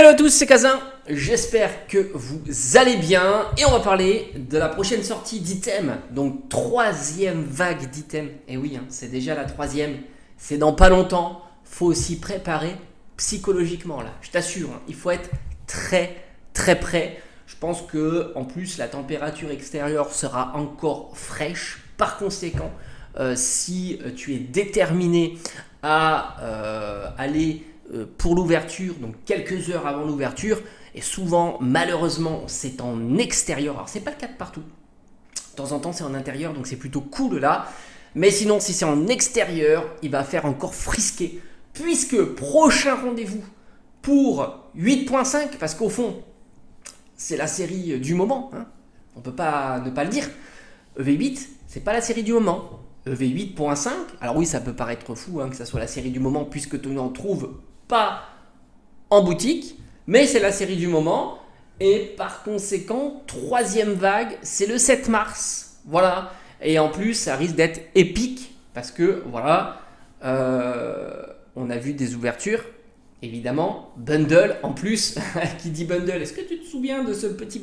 Hello à tous, c'est Kazin, j'espère que vous allez bien et on va parler de la prochaine sortie d'Item, donc troisième vague d'Item. Et oui, c'est déjà la troisième, c'est dans pas longtemps, faut aussi préparer psychologiquement là, je t'assure, il faut être très prêt. Je pense que en plus la température extérieure sera encore fraîche, par conséquent, si tu es déterminé à aller pour l'ouverture, donc quelques heures avant l'ouverture, et souvent malheureusement c'est en extérieur, alors c'est pas le cas de partout, de temps en temps c'est en intérieur donc c'est plutôt cool là, mais sinon si c'est en extérieur il va faire encore frisquer, puisque prochain rendez-vous pour 8.5, parce qu'au fond c'est la série du moment, on peut pas ne pas le dire, EV8 c'est pas la série du moment, EV8.5, alors oui ça peut paraître fou que ça soit la série du moment puisque tu n'en trouves pas en boutique, mais c'est la série du moment et par conséquent troisième vague c'est le 7 mars, voilà, et en plus ça risque d'être épique parce que voilà, on a vu des ouvertures évidemment, bundle en plus. Qui dit bundle, est-ce que tu te souviens de ce petit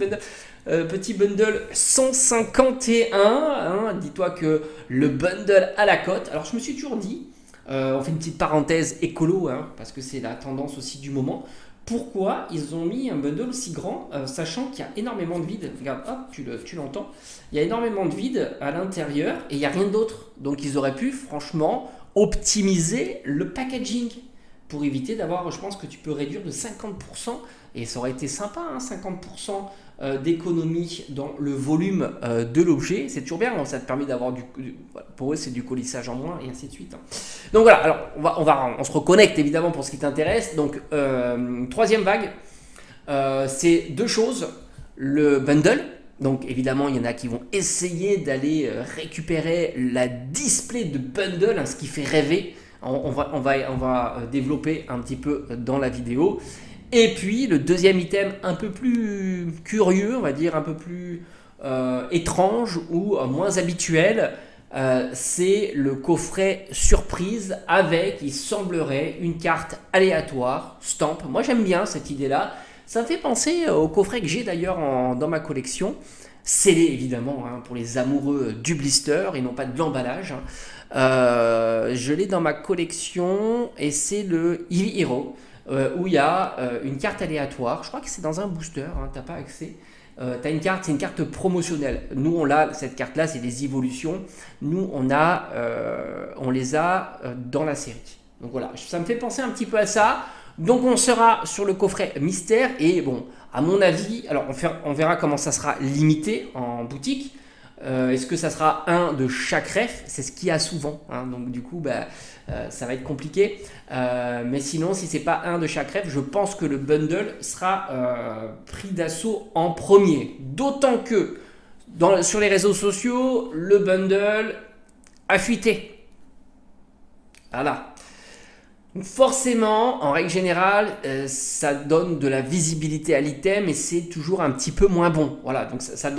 bundle 151, dis-toi que le bundle à la cote, alors je me suis toujours dit, on fait une petite parenthèse écolo, parce que c'est la tendance aussi du moment, pourquoi ils ont mis un bundle aussi grand, sachant qu'il y a énormément de vide. Regarde, hop, tu l'entends, il y a énormément de vide à l'intérieur et il n'y a rien d'autre, donc ils auraient pu franchement optimiser le packaging pour éviter d'avoir, je pense que tu peux réduire de 50%, et ça aurait été sympa, 50% d'économie dans le volume de l'objet, c'est toujours bien, ça te permet d'avoir pour eux c'est du colissage en moins, et ainsi de suite. Donc voilà, alors on se reconnecte évidemment pour ce qui t'intéresse, donc troisième vague, c'est deux choses, le bundle, donc évidemment il y en a qui vont essayer d'aller récupérer la display de bundle, ce qui fait rêver. On va développer un petit peu dans la vidéo. Et puis le deuxième item un peu plus curieux, on va dire un peu plus étrange ou moins habituel, c'est le coffret surprise avec, il semblerait, une carte aléatoire, stamp. Moi j'aime bien cette idée-là. Ça me fait penser au coffret que j'ai d'ailleurs dans ma collection. Scellé évidemment pour les amoureux du blister et non pas de l'emballage. Je l'ai dans ma collection et c'est le Eevee Hero où il y a une carte aléatoire. Je crois que c'est dans un booster, t'as pas accès. T'as une carte, c'est une carte promotionnelle. Nous on l'a, cette carte là c'est des évolutions. Nous on les a dans la série. Donc voilà, ça me fait penser un petit peu à ça. Donc on sera sur le coffret mystère et bon, à mon avis, alors on verra comment ça sera limité en boutique. Est-ce que ça sera un de chaque ref? C'est ce qu'il y a souvent, donc du coup ça va être compliqué, mais sinon si c'est pas un de chaque ref, je pense que le bundle sera pris d'assaut en premier, d'autant que sur les réseaux sociaux le bundle a fuité, voilà. Forcément, en règle générale, ça donne de la visibilité à l'item et c'est toujours un petit peu moins bon. Voilà, donc ça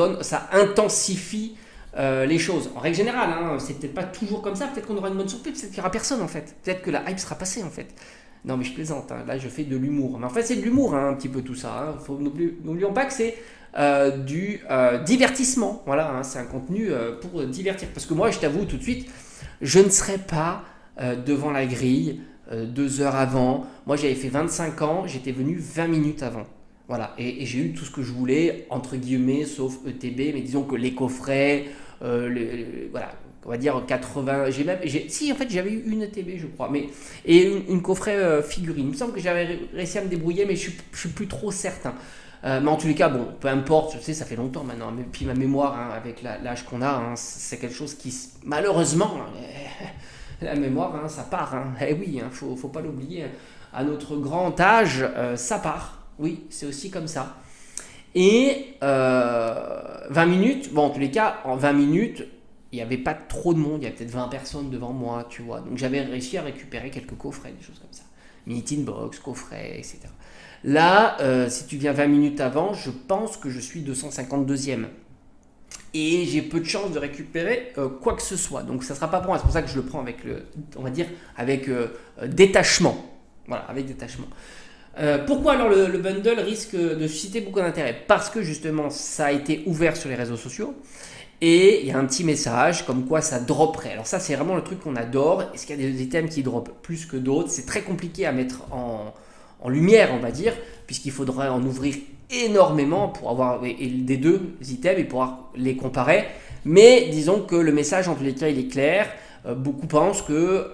intensifie les choses. En règle générale, c'est peut-être pas toujours comme ça. Peut-être qu'on aura une bonne surprise, peut-être qu'il n'y aura personne en fait. Peut-être que la hype sera passée en fait. Non mais je plaisante, là je fais de l'humour. Mais en fait c'est de l'humour un petit peu tout ça. N'oublions pas que c'est du divertissement. Voilà, c'est un contenu pour divertir. Parce que moi je t'avoue tout de suite, je ne serai pas devant la grille 2 heures avant. Moi j'avais fait 25 ans, j'étais venu 20 minutes avant. Voilà, et j'ai eu tout ce que je voulais, entre guillemets, sauf ETB, mais disons que les coffrets, voilà, on va dire 80, si en fait j'avais eu une ETB je crois, et une coffret figurine. Il me semble que j'avais réussi à me débrouiller, mais je suis plus trop certain. Mais en tous les cas, bon, peu importe, je sais, ça fait longtemps maintenant, mais puis ma mémoire, avec l'âge qu'on a, c'est quelque chose qui, malheureusement, la mémoire, ça part. Eh oui, faut pas l'oublier. À notre grand âge, ça part. Oui, c'est aussi comme ça. Et 20 minutes, bon, en tous les cas, en 20 minutes, il n'y avait pas trop de monde. Il y avait peut-être 20 personnes devant moi, tu vois. Donc j'avais réussi à récupérer quelques coffrets, des choses comme ça. Mini-tin box, coffret, etc. Là, si tu viens 20 minutes avant, je pense que je suis 252e. Et j'ai peu de chances de récupérer quoi que ce soit. Donc ça ne sera pas pour moi. C'est pour ça que je le prends avec, on va dire, avec détachement. Voilà, avec détachement. Pourquoi alors le bundle risque de susciter beaucoup d'intérêt? Parce que justement ça a été ouvert sur les réseaux sociaux et il y a un petit message comme quoi ça dropperait. Alors ça c'est vraiment le truc qu'on adore. Est-ce qu'il y a des items qui droppent plus que d'autres? C'est très compliqué à mettre en lumière, on va dire, puisqu'il faudrait en ouvrir énormément pour avoir des deux items et pouvoir les comparer. Mais disons que le message en tous les cas il est clair. Beaucoup pensent que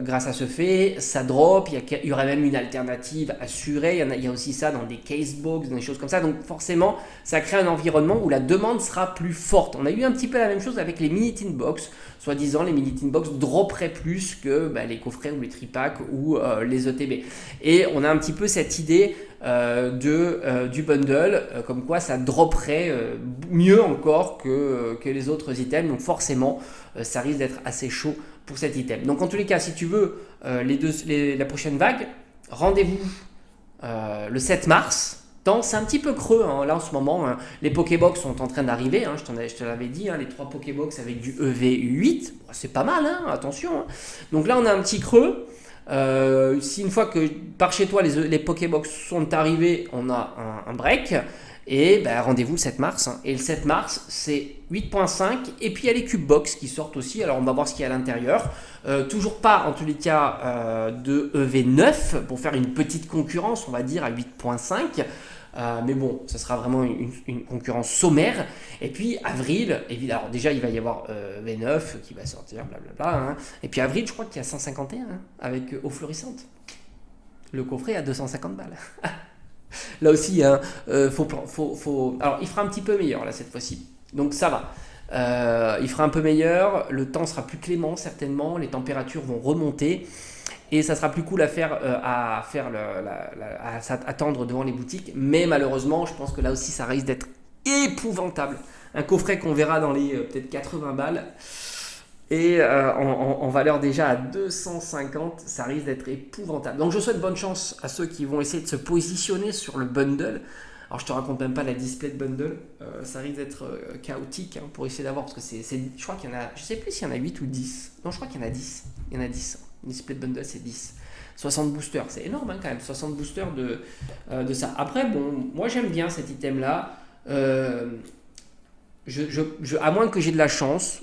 grâce à ce fait, ça drop, il y aurait même une alternative assurée, il y a aussi ça dans des casebox, dans des choses comme ça, donc forcément ça crée un environnement où la demande sera plus forte. On a eu un petit peu la même chose avec les mini tin box, soi-disant les mini tin box dropperaient plus que les coffrets ou les tripacks ou les ETB. Et on a un petit peu cette idée du bundle, comme quoi ça dropperait mieux encore que les autres items, donc forcément ça risque d'être assez chaud pour cet item. Donc en tous les cas, si tu veux la prochaine vague, rendez-vous le 7 mars. C'est un petit peu creux là en ce moment. Les Pokébox sont en train d'arriver. Je te l'avais dit, les 3 Pokébox avec du EV8. C'est pas mal, attention. Donc là, on a un petit creux. Si une fois que par chez toi les Pokébox sont arrivés, on a un break. Et rendez-vous le 7 mars. Et le 7 mars, c'est 8.5. Et puis il y a les Cubebox qui sortent aussi. Alors on va voir ce qu'il y a à l'intérieur. Toujours pas en tous les cas de EV9 pour faire une petite concurrence, on va dire, à 8.5. Mais bon, ça sera vraiment une concurrence sommaire. Et puis avril, évidemment, alors déjà il va y avoir V9 qui va sortir, blablabla. Et puis avril, je crois qu'il y a 151 avec eau fluorescente. Le coffret à 250 balles. Là aussi, alors il fera un petit peu meilleur là cette fois-ci. Donc ça va. Il fera un peu meilleur, le temps sera plus clément certainement, les températures vont remonter et ça sera plus cool à attendre devant les boutiques. Mais malheureusement, je pense que là aussi ça risque d'être épouvantable. Un coffret qu'on verra dans les peut-être 80 balles et en valeur déjà à 250, ça risque d'être épouvantable. Donc je souhaite bonne chance à ceux qui vont essayer de se positionner sur le bundle. Alors je te raconte même pas la display de bundle, ça risque d'être chaotique pour essayer d'avoir, parce que je crois qu'il y en a, je sais plus s'il y en a 8 ou 10. Non, je crois qu'il y en a 10. Il y en a 10. Display de bundle c'est 10. 60 boosters, c'est énorme quand même, 60 boosters de ça. Après, bon, moi j'aime bien cet item là. À moins que j'ai de la chance,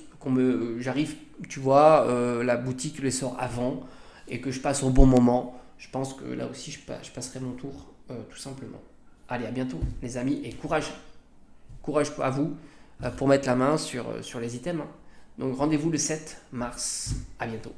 j'arrive, tu vois, la boutique les sort avant et que je passe au bon moment, je pense que là aussi je passerai mon tour tout simplement. Allez, à bientôt les amis et courage à vous pour mettre la main sur les items. Donc rendez-vous le 7 mars, à bientôt.